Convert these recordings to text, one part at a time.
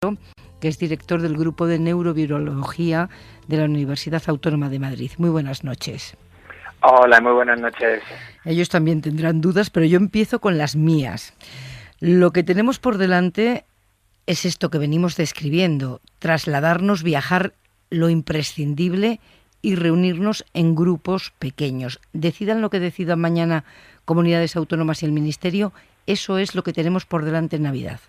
que es director del Grupo de Neurovirología de la Universidad Autónoma de Madrid. Muy buenas noches. Hola, muy buenas noches. Ellos también tendrán dudas, pero yo empiezo con las mías. Lo que tenemos por delante es esto que venimos describiendo, trasladarnos, viajar lo imprescindible y reunirnos en grupos pequeños. Decidan lo que decidan mañana comunidades autónomas y el Ministerio, eso es lo que tenemos por delante en Navidad.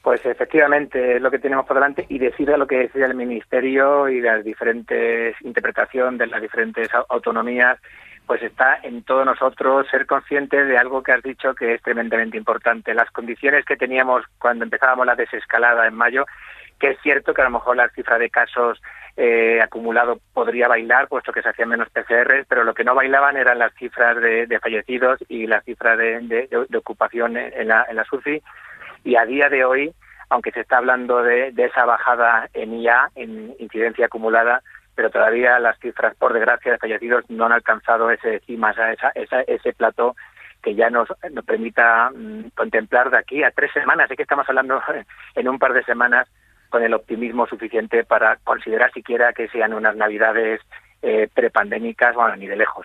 Pues efectivamente es lo que tenemos por delante y decida lo que decida el Ministerio y las diferentes interpretaciones de las diferentes autonomías, pues está en todos nosotros ser conscientes de algo que has dicho que es tremendamente importante. Las condiciones que teníamos cuando empezábamos la desescalada en mayo, que es cierto que a lo mejor la cifra de casos acumulado podría bailar, puesto que se hacían menos PCR, pero lo que no bailaban eran las cifras de fallecidos y las cifras de ocupación en las UCI. Y a día de hoy, aunque se está hablando de esa bajada en IA, en incidencia acumulada, pero todavía las cifras, por desgracia, de fallecidos no han alcanzado ese plató que ya nos permita contemplar de aquí a 3 semanas. Es que estamos hablando en un par de semanas con el optimismo suficiente para considerar siquiera que sean unas Navidades prepandémicas, bueno, ni de lejos.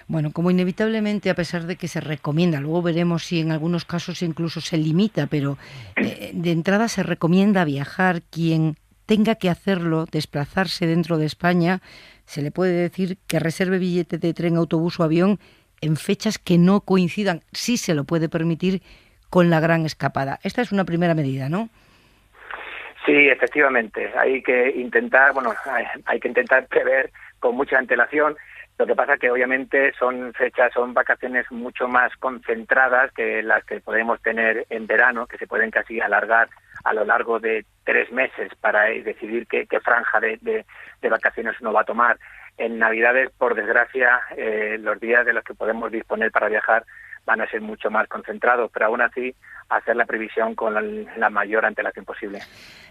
Bueno, como inevitablemente, a pesar de que se recomienda, luego veremos si en algunos casos incluso se limita, pero de entrada se recomienda viajar. Quien tenga que hacerlo, desplazarse dentro de España, se le puede decir que reserve billete de tren, autobús o avión en fechas que no coincidan, si se lo puede permitir, con la gran escapada. Esta es una primera medida, ¿no? Sí, efectivamente. Hay que intentar prever con mucha antelación. Lo que pasa que obviamente son vacaciones mucho más concentradas que las que podemos tener en verano, que se pueden casi alargar a lo largo de 3 meses para decidir qué franja de vacaciones uno va a tomar. En Navidades, por desgracia, los días de los que podemos disponer para viajar van a ser mucho más concentrados, pero aún así hacer la previsión con la mayor antelación posible.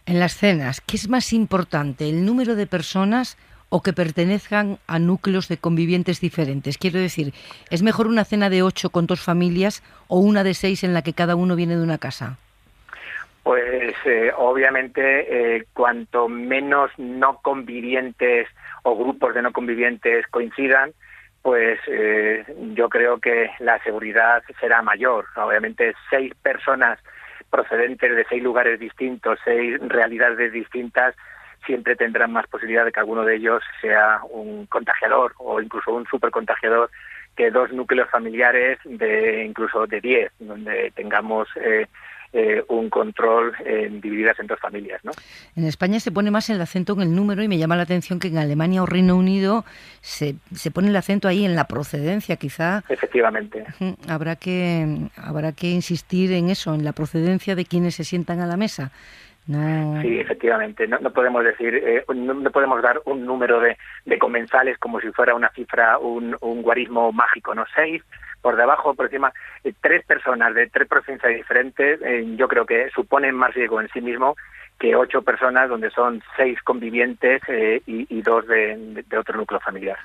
En las cenas, ¿qué es más importante, el número de personas o que pertenezcan a núcleos de convivientes diferentes? Quiero decir, ¿es mejor una cena de 8 con 2 familias o una de 6 en la que cada uno viene de una casa? Pues obviamente cuanto menos no convivientes o grupos de no convivientes coincidan, pues yo creo que la seguridad será mayor. Obviamente 6 personas procedentes de 6 lugares distintos, 6 realidades distintas, siempre tendrán más posibilidad de que alguno de ellos sea un contagiador o incluso un supercontagiador que 2 núcleos familiares incluso de 10, donde tengamos un control divididas en 2 familias, ¿no? En España se pone más el acento en el número y me llama la atención que en Alemania o Reino Unido se pone el acento ahí en la procedencia, quizá. Efectivamente. Habrá que insistir en eso, en la procedencia de quienes se sientan a la mesa. No. Sí, efectivamente. No podemos decir, no podemos dar un número de comensales como si fuera una cifra, un guarismo mágico, ¿no? 6, por debajo, por encima, 3 personas de 3 provincias diferentes, yo creo que suponen más riesgo en sí mismo que 8 personas donde son 6 convivientes y 2 de otro núcleo familiar.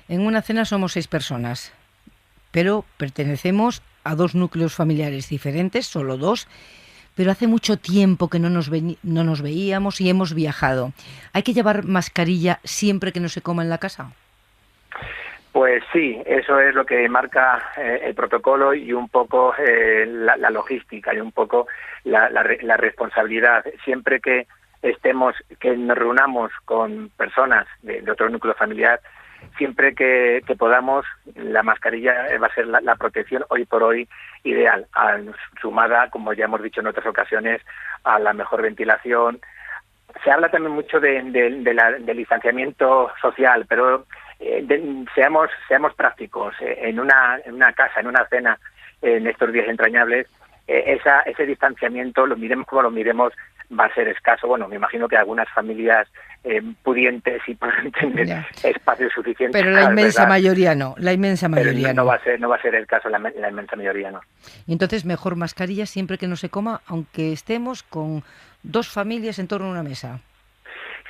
En una cena somos 6 personas, pero pertenecemos a 2 núcleos familiares diferentes, solo 2. Pero hace mucho tiempo que no nos veíamos y hemos viajado. ¿Hay que llevar mascarilla siempre que no se coma en la casa? Pues sí, eso es lo que marca el protocolo y un poco la logística y un poco la responsabilidad. Siempre que nos reunamos con personas de otro núcleo familiar, siempre que podamos, la mascarilla va a ser la protección hoy por hoy ideal, sumada, como ya hemos dicho en otras ocasiones, a la mejor ventilación. Se habla también mucho del distanciamiento social, pero seamos prácticos. En una casa, en una cena, en estos días entrañables, ese distanciamiento, lo miremos como lo miremos, va a ser escaso. Bueno, me imagino que algunas familias pudientes y pueden tener espacio suficiente. Pero la inmensa mayoría no, Pero no va a ser el caso, la inmensa mayoría no. Y entonces mejor mascarilla siempre que no se coma, aunque estemos con 2 familias en torno a una mesa.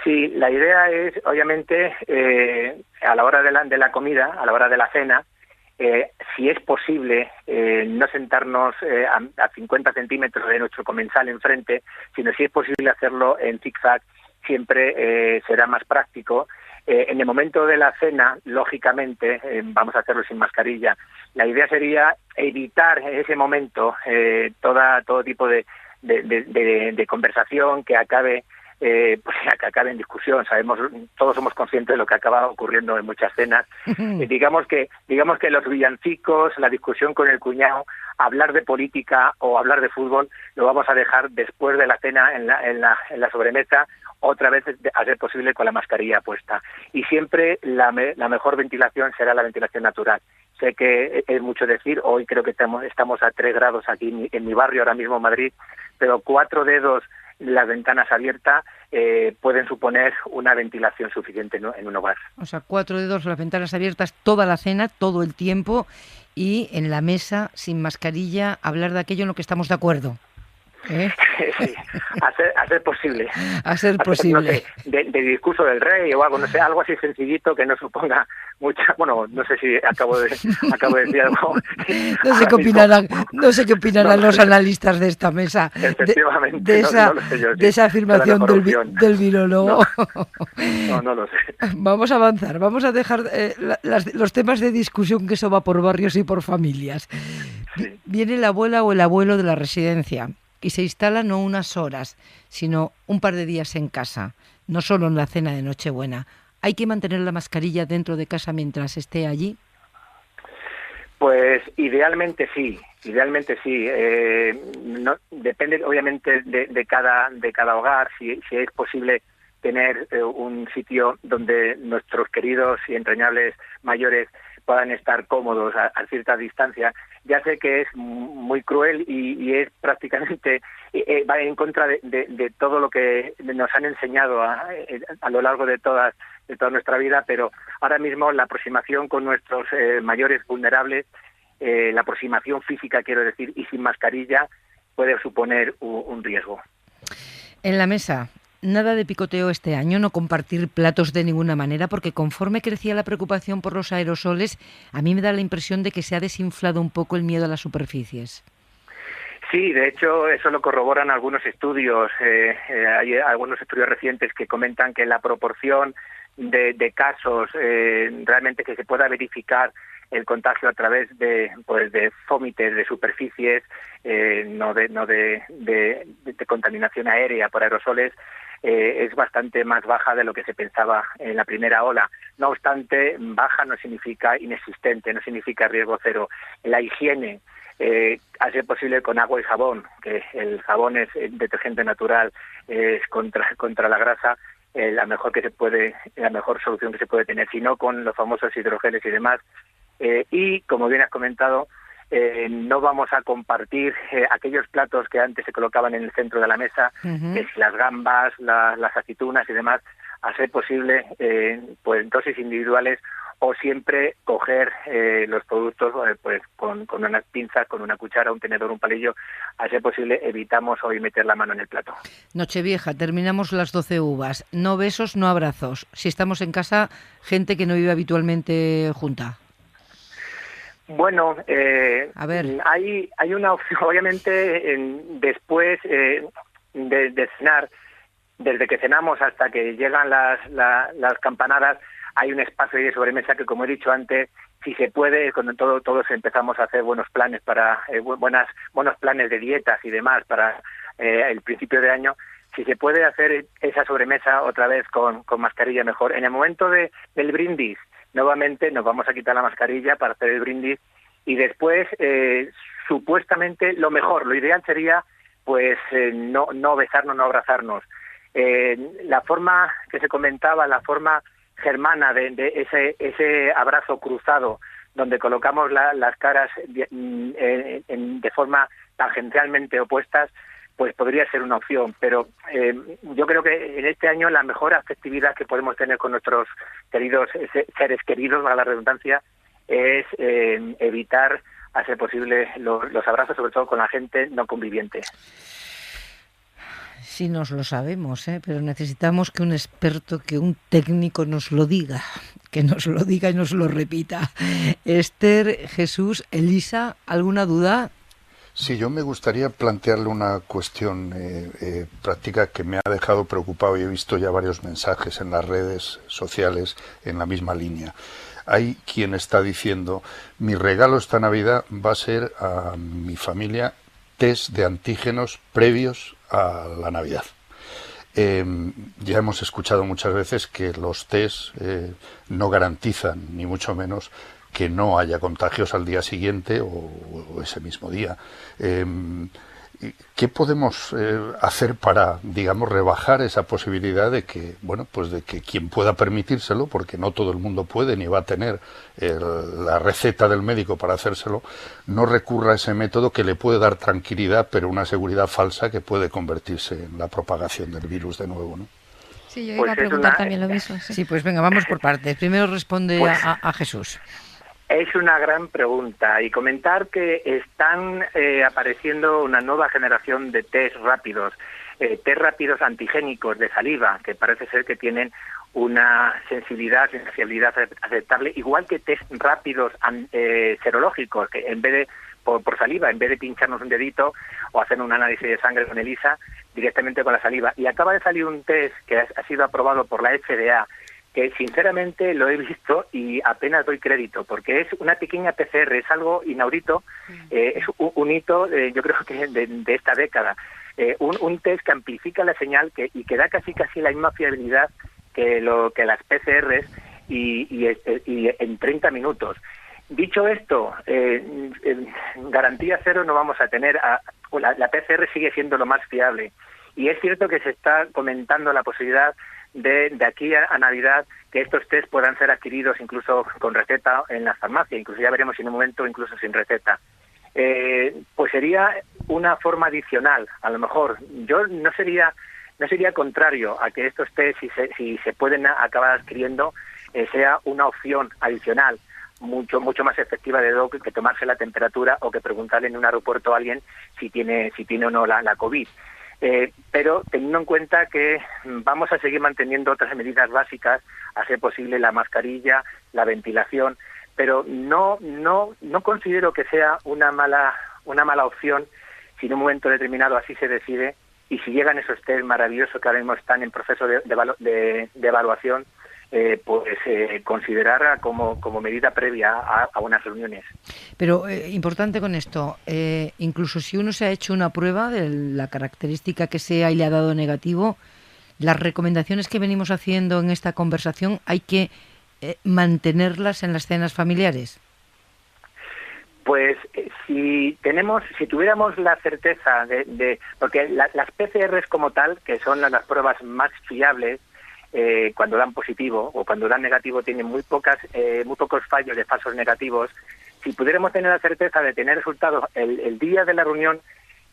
Sí, la idea es, obviamente, a la hora de la comida, a la hora de la cena, si es posible, no sentarnos a 50 centímetros de nuestro comensal enfrente, sino si es posible hacerlo en zigzag, siempre será más práctico. En el momento de la cena, lógicamente, vamos a hacerlo sin mascarilla. La idea sería evitar en ese momento todo tipo de conversación que acabe que acabe en discusión. Todos somos conscientes de lo que acaba ocurriendo en muchas cenas. Digamos que los villancicos, la discusión con el cuñado, hablar de política o hablar de fútbol, lo vamos a dejar después de la cena en la sobremesa, otra vez a ser posible con la mascarilla puesta. Y siempre la mejor ventilación será la ventilación natural. Sé que es mucho decir, hoy creo que estamos a 3 grados aquí en mi barrio, ahora mismo en Madrid, pero 4 dedos las ventanas abiertas pueden suponer una ventilación suficiente, ¿no?, en un hogar. O sea, 4 dedos, las ventanas abiertas toda la cena, todo el tiempo, y en la mesa, sin mascarilla, hablar de aquello en lo que estamos de acuerdo. Sí, a ser posible. A ser posible. No sé, de discurso del rey o algo, no sé, algo así sencillito que no suponga mucha... Bueno, no sé si acabo de decir algo. No sé qué opinarán los analistas de esta mesa. Efectivamente. De esa afirmación del virólogo. No lo sé. Vamos a avanzar, vamos a dejar los temas de discusión, que eso va por barrios y por familias. Sí. Viene la abuela o el abuelo de la residencia y se instala no unas horas, sino un par de días en casa, no solo en la cena de Nochebuena. ¿Hay que mantener la mascarilla dentro de casa mientras esté allí? Pues idealmente sí. No, depende obviamente de cada hogar, si es posible tener un sitio donde nuestros queridos y entrañables mayores puedan estar cómodos a cierta distancia. Ya sé que es muy cruel y es prácticamente va en contra de todo lo que nos han enseñado a lo largo de toda nuestra vida, pero ahora mismo la aproximación con nuestros mayores vulnerables, la aproximación física, quiero decir, y sin mascarilla, puede suponer un riesgo. En la mesa, nada de picoteo este año, no compartir platos de ninguna manera, porque conforme crecía la preocupación por los aerosoles, a mí me da la impresión de que se ha desinflado un poco el miedo a las superficies. Sí, de hecho, eso lo corroboran algunos estudios. Hay algunos estudios recientes que comentan que la proporción de casos realmente que se pueda verificar el contagio a través de fómites de superficies, no de contaminación aérea por aerosoles, es bastante más baja de lo que se pensaba en la primera ola. No obstante, baja no significa inexistente, no significa riesgo cero. La higiene, a ser posible con agua y jabón, que el jabón es detergente natural, es contra la grasa, la mejor solución que se puede tener, sino con los famosos hidrogeles y demás. Y como bien has comentado, no vamos a compartir aquellos platos que antes se colocaban en el centro de la mesa, que si las gambas, las aceitunas y demás, a ser posible, pues dosis individuales, o siempre coger los productos pues con unas pinzas, con una cuchara, un tenedor, un palillo. A ser posible evitamos hoy meter la mano en el plato. Nochevieja, terminamos las 12 uvas. No besos, no abrazos. Si estamos en casa, gente que no vive habitualmente junta. Bueno, a ver, hay una opción, obviamente, después de cenar, desde que cenamos hasta que llegan las campanadas, hay un espacio de sobremesa que, como he dicho antes, si se puede, cuando todos empezamos a hacer buenos planes para buenos planes de dietas y demás para el principio de año, si se puede hacer esa sobremesa otra vez con mascarilla, mejor. En el momento del brindis, nuevamente nos vamos a quitar la mascarilla para hacer el brindis, y después supuestamente lo mejor, lo ideal sería pues no besarnos, no abrazarnos. La forma que se comentaba, la forma germana de ese abrazo cruzado, donde colocamos las caras de forma tangencialmente opuestas, pues podría ser una opción, pero yo creo que en este año la mejor afectividad que podemos tener con nuestros queridos seres queridos, a la redundancia, es evitar, a ser posible, los abrazos, sobre todo con la gente no conviviente. Sí, nos lo sabemos, pero necesitamos que un experto, que un técnico nos lo diga. que nos lo diga y nos lo repita. Esther, Jesús, Elisa, ¿alguna duda? Sí, yo me gustaría plantearle una cuestión práctica que me ha dejado preocupado y he visto ya varios mensajes en las redes sociales en la misma línea. Hay quien está diciendo, mi regalo esta Navidad va a ser a mi familia test de antígenos previos a la Navidad. Ya hemos escuchado muchas veces que los test no garantizan, ni mucho menos, que no haya contagios al día siguiente o ese mismo día. ¿Qué podemos hacer para, digamos, rebajar esa posibilidad de que, bueno, pues de que quien pueda permitírselo, porque no todo el mundo puede ni va a tener la receta del médico para hacérselo, no recurra a ese método que le puede dar tranquilidad, pero una seguridad falsa que puede convertirse en la propagación del virus de nuevo, ¿no? Sí, yo iba a preguntar también lo mismo. Sí, pues venga, vamos por partes. Primero responde a Jesús. Es una gran pregunta y comentar que están apareciendo una nueva generación de test rápidos antigénicos de saliva, que parece ser que tienen una sensibilidad y fiabilidad aceptable, igual que test rápidos serológicos, que en vez de por saliva, en vez de pincharnos un dedito o hacer un análisis de sangre con ELISA, directamente con la saliva. Y acaba de salir un test que ha sido aprobado por la FDA, que sinceramente lo he visto y apenas doy crédito, porque es una pequeña PCR, es algo inaudito, es un hito, yo creo que de esta década. Un test que amplifica la señal y que da casi la misma fiabilidad que las PCRs y en 30 minutos. Dicho esto, garantía cero no vamos a tener. La PCR sigue siendo lo más fiable. Y es cierto que se está comentando la posibilidad de aquí a Navidad que estos test puedan ser adquiridos incluso con receta en las farmacias, incluso ya veremos en un momento incluso sin receta. Pues sería una forma adicional, a lo mejor. Yo no sería contrario a que estos test, si se pueden acabar adquiriendo, sea una opción adicional, mucho más efectiva que tomarse la temperatura o que preguntarle en un aeropuerto a alguien si tiene o no la COVID. Pero teniendo en cuenta que vamos a seguir manteniendo otras medidas básicas, a ser posible la mascarilla, la ventilación, pero no considero que sea una mala opción si en un momento determinado así se decide y si llegan esos test maravillosos que ahora mismo están en proceso de evaluación, considerar como medida previa a unas reuniones. Pero importante con esto, incluso si uno se ha hecho una prueba de la característica que sea y le ha dado negativo, las recomendaciones que venimos haciendo en esta conversación hay que mantenerlas en las cenas familiares. Pues si tuviéramos la certeza porque las PCRs como tal, que son las pruebas más fiables, cuando dan positivo o cuando dan negativo tienen muy pocos fallos de falsos negativos. Si pudiéramos tener la certeza de tener resultados el día de la reunión,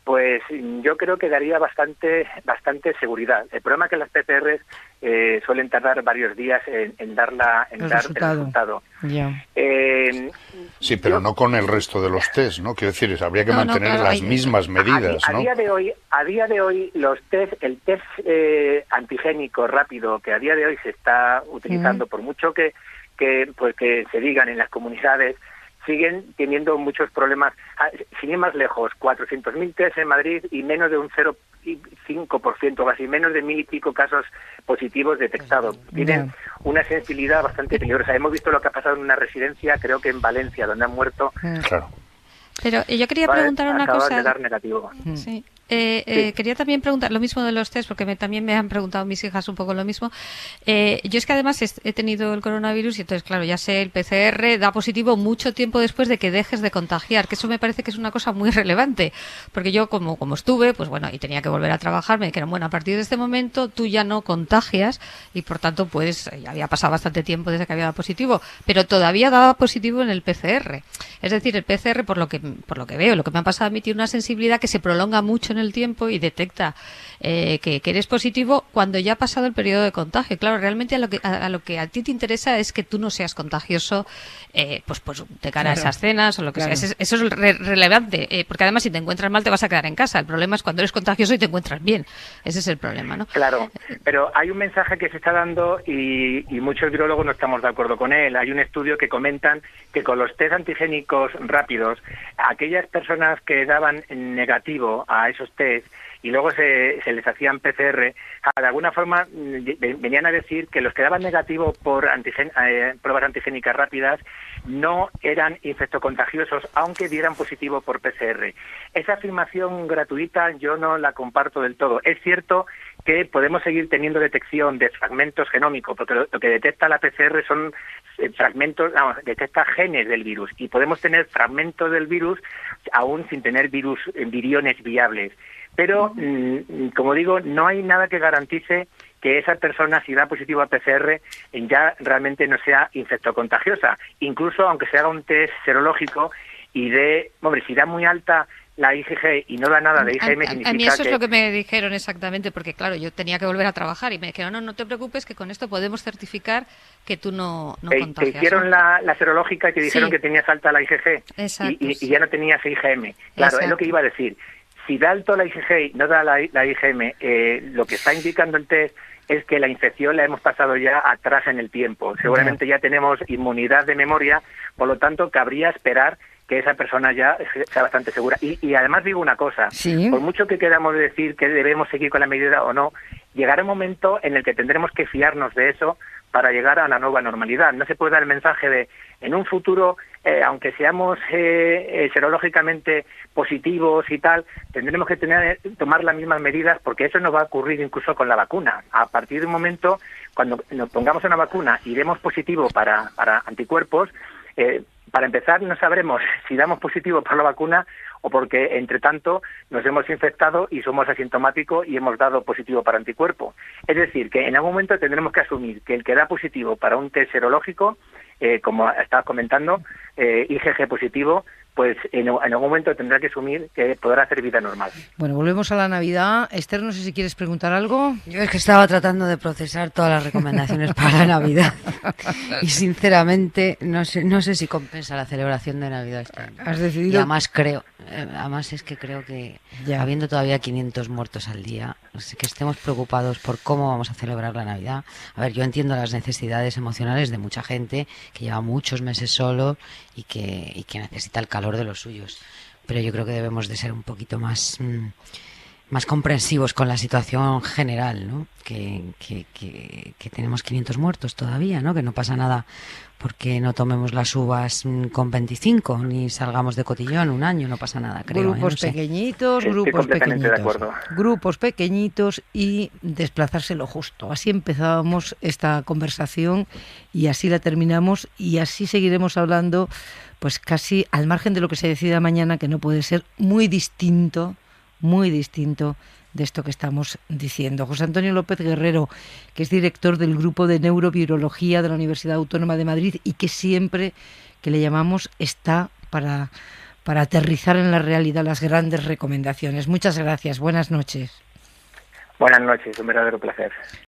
pues yo creo que daría bastante seguridad. El problema es que las PCRs suelen tardar varios días en dar el resultado. Ya. Sí, pero no con el resto de los test, ¿no? Quiero decir, habría que mantener las mismas medidas, ¿no? A día de hoy el test antigénico rápido que a día de hoy se está utilizando, por mucho que se digan en las comunidades, siguen teniendo muchos problemas. Sin ir más lejos, 400.000 test en Madrid y menos de un 0,5%, casi menos de 1.000 y pico casos positivos detectados. Tienen una sensibilidad bastante peligrosa. Hemos visto lo que ha pasado en una residencia, creo que en Valencia, donde han muerto. Claro. Pero yo quería preguntar una cosa. De dar negativo. Sí. Quería también preguntar lo mismo de los test, porque también me han preguntado mis hijas un poco lo mismo. Yo es que además he tenido el coronavirus y entonces, claro, ya sé, el PCR da positivo mucho tiempo después de que dejes de contagiar, que eso me parece que es una cosa muy relevante, porque yo como estuve, pues bueno, y tenía que volver a trabajar, me dijeron, bueno, a partir de este momento tú ya no contagias y por tanto, pues ya había pasado bastante tiempo desde que había dado positivo, pero todavía daba positivo en el PCR. Es decir, el PCR, por lo que veo, lo que me ha pasado a mí, tiene una sensibilidad que se prolonga mucho en el tiempo y detecta que eres positivo cuando ya ha pasado el periodo de contagio. Claro, realmente a lo que a ti te interesa es que tú no seas contagioso, pues de cara a esas cenas o lo que sea. Eso es relevante, porque además si te encuentras mal te vas a quedar en casa. El problema es cuando eres contagioso y te encuentras bien. Ese es el problema, ¿no? Claro, pero hay un mensaje que se está dando y muchos virólogos no estamos de acuerdo con él. Hay un estudio que comentan que con los test antigénicos rápidos, aquellas personas que daban negativo a esos test y luego se les hacían PCR, de alguna forma venían a decir que los que daban negativo por pruebas antigénicas rápidas no eran infectocontagiosos, aunque dieran positivo por PCR. Esa afirmación gratuita yo no la comparto del todo. Es cierto que podemos seguir teniendo detección de fragmentos genómicos, porque lo que detecta la PCR son fragmentos, detecta genes del virus, y podemos tener fragmentos del virus aún sin tener viriones viables. Pero, como digo, no hay nada que garantice que esa persona, si da positivo a PCR, ya realmente no sea infectocontagiosa. Incluso aunque se haga un test serológico y si da muy alta la IgG y no da nada de IgM, significa a mí eso es lo que me dijeron exactamente, porque claro, yo tenía que volver a trabajar y me dijeron, no te preocupes, que con esto podemos certificar que tú no contagias. Te hicieron la serológica y te dijeron que tenías alta la IgG. Exacto, y ya no tenías IgM. Claro, es lo que iba a decir. Si da alto la IgG y no da la IgM, lo que está indicando el test es que la infección la hemos pasado ya atrás en el tiempo. Seguramente ya tenemos inmunidad de memoria, por lo tanto cabría esperar que esa persona ya sea bastante segura. Y además digo una cosa, por mucho que queramos decir que debemos seguir con la medida o no, llegará un momento en el que tendremos que fiarnos de eso para llegar a la nueva normalidad. No se puede dar el mensaje de, en un futuro, aunque seamos serológicamente positivos y tal, tendremos que tomar las mismas medidas, porque eso no va a ocurrir incluso con la vacuna. A partir de un momento, cuando nos pongamos una vacuna y demos positivo para anticuerpos, para empezar, no sabremos si damos positivo por la vacuna o porque, entre tanto, nos hemos infectado y somos asintomáticos y hemos dado positivo para anticuerpo. Es decir, que en algún momento tendremos que asumir que el que da positivo para un test serológico, como estabas comentando, IgG positivo, pues en algún momento tendrá que asumir que podrá hacer vida normal. Bueno, volvemos a la Navidad. Esther, no sé si quieres preguntar algo. Yo es que estaba tratando de procesar todas las recomendaciones para la Navidad y sinceramente no sé si compensa la celebración de Navidad este año. ¿Has decidido? Y además es que creo que habiendo todavía 500 muertos al día, que estemos preocupados por cómo vamos a celebrar la Navidad. A ver, yo entiendo las necesidades emocionales de mucha gente que lleva muchos meses solo y que necesita el calor de los suyos, pero yo creo que debemos de ser un poquito más comprensivos con la situación general, ¿no? Que tenemos 500 muertos todavía, ¿no? Que no pasa nada porque no tomemos las uvas con 25 ni salgamos de cotillón un año, no pasa nada, creo. Grupos pequeñitos, grupos pequeñitos y desplazarse lo justo. Así empezábamos esta conversación y así la terminamos y así seguiremos hablando, pues casi al margen de lo que se decida mañana, que no puede ser muy distinto de esto que estamos diciendo. José Antonio López Guerrero, que es director del Grupo de Neurovirología de la Universidad Autónoma de Madrid y que siempre que le llamamos está para aterrizar en la realidad las grandes recomendaciones. Muchas gracias. Buenas noches. Buenas noches, un verdadero placer.